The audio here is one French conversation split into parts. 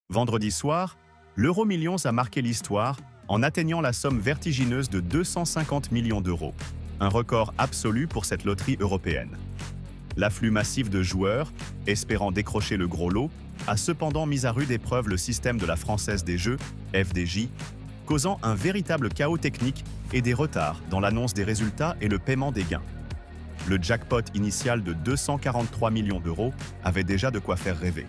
Vendredi soir, l'Euro Millions a marqué l'histoire en atteignant la somme vertigineuse de 250 millions d'euros, un record absolu pour cette loterie européenne. L'afflux massif de joueurs, espérant décrocher le gros lot, a cependant mis à rude épreuve le système de la Française des Jeux, FDJ, causant un véritable chaos technique et des retards dans l'annonce des résultats et le paiement des gains. Le jackpot initial de 243 millions d'euros avait déjà de quoi faire rêver.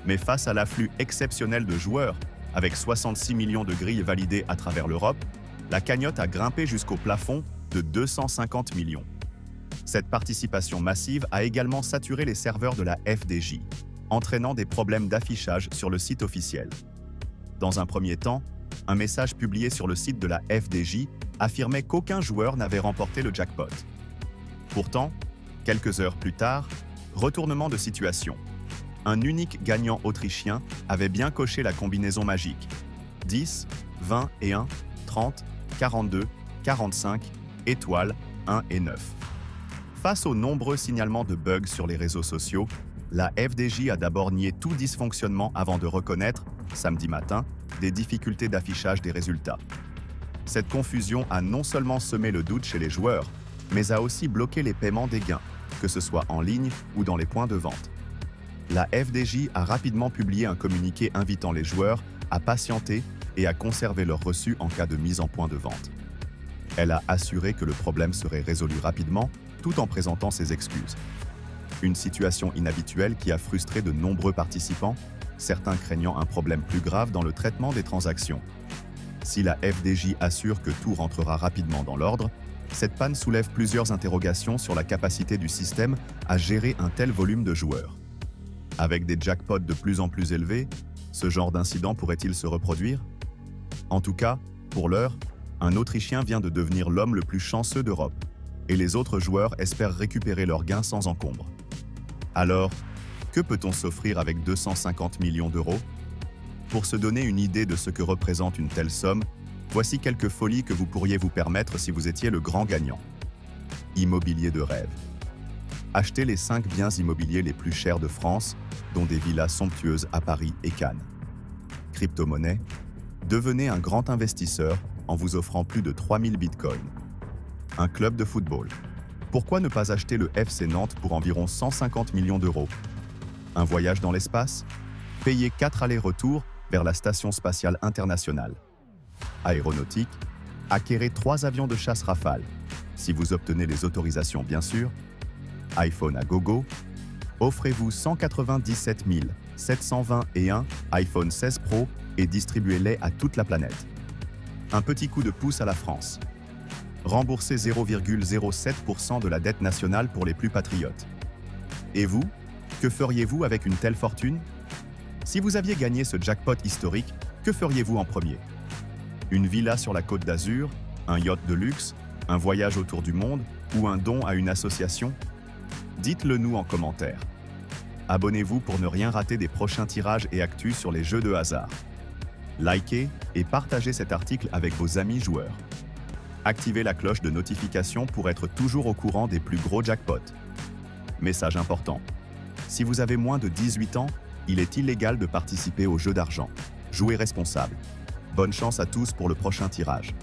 Mais face à l'afflux exceptionnel de joueurs, avec 66 millions de grilles validées à travers l'Europe, la cagnotte a grimpé jusqu'au plafond de 250 millions. Cette participation massive a également saturé les serveurs de la FDJ, entraînant des problèmes d'affichage sur le site officiel. Dans un premier temps, un message publié sur le site de la FDJ affirmait qu'aucun joueur n'avait remporté le jackpot. Pourtant, quelques heures plus tard, retournement de situation. Un unique gagnant autrichien avait bien coché la combinaison magique. 10, 20 et 1, 30, 42, 45, étoiles, 1 et 9. Face aux nombreux signalements de bugs sur les réseaux sociaux, la FDJ a d'abord nié tout dysfonctionnement avant de reconnaître, samedi matin, des difficultés d'affichage des résultats. Cette confusion a non seulement semé le doute chez les joueurs, mais a aussi bloqué les paiements des gains, que ce soit en ligne ou dans les points de vente. La FDJ a rapidement publié un communiqué invitant les joueurs à patienter et à conserver leurs reçus en cas de mise en point de vente. Elle a assuré que le problème serait résolu rapidement, tout en présentant ses excuses. Une situation inhabituelle qui a frustré de nombreux participants, certains craignant un problème plus grave dans le traitement des transactions. Si la FDJ assure que tout rentrera rapidement dans l'ordre, cette panne soulève plusieurs interrogations sur la capacité du système à gérer un tel volume de joueurs. Avec des jackpots de plus en plus élevés, ce genre d'incident pourrait-il se reproduire? En tout cas, pour l'heure, un Autrichien vient de devenir l'homme le plus chanceux d'Europe, et les autres joueurs espèrent récupérer leurs gains sans encombre. Alors, que peut-on s'offrir avec 250 millions d'euros? Pour se donner une idée de ce que représente une telle somme, voici quelques folies que vous pourriez vous permettre si vous étiez le grand gagnant. Immobilier de rêve. Achetez les 5 biens immobiliers les plus chers de France, dont des villas somptueuses à Paris et Cannes. Crypto-monnaie. Devenez un grand investisseur en vous offrant plus de 3000 bitcoins. Un club de football. Pourquoi ne pas acheter le FC Nantes pour environ 150 millions d'euros? Un voyage dans l'espace? Payez 4 allers-retours vers la Station spatiale internationale. Aéronautique. Acquérez 3 avions de chasse Rafale, si vous obtenez les autorisations bien sûr. iPhone à gogo. Offrez-vous 197 721 iPhone 16 Pro et distribuez-les à toute la planète. Un petit coup de pouce à la France. Remboursez 0,07% de la dette nationale pour les plus patriotes. Et vous, que feriez-vous avec une telle fortune? Si vous aviez gagné ce jackpot historique, que feriez-vous en premier? Une villa sur la Côte d'Azur, un yacht de luxe, un voyage autour du monde ou un don à une association? Dites-le nous en commentaire. Abonnez-vous pour ne rien rater des prochains tirages et actus sur les jeux de hasard. Likez et partagez cet article avec vos amis joueurs. Activez la cloche de notification pour être toujours au courant des plus gros jackpots. Message important. Si vous avez moins de 18 ans, il est illégal de participer aux jeux d'argent. Jouez responsable. Bonne chance à tous pour le prochain tirage.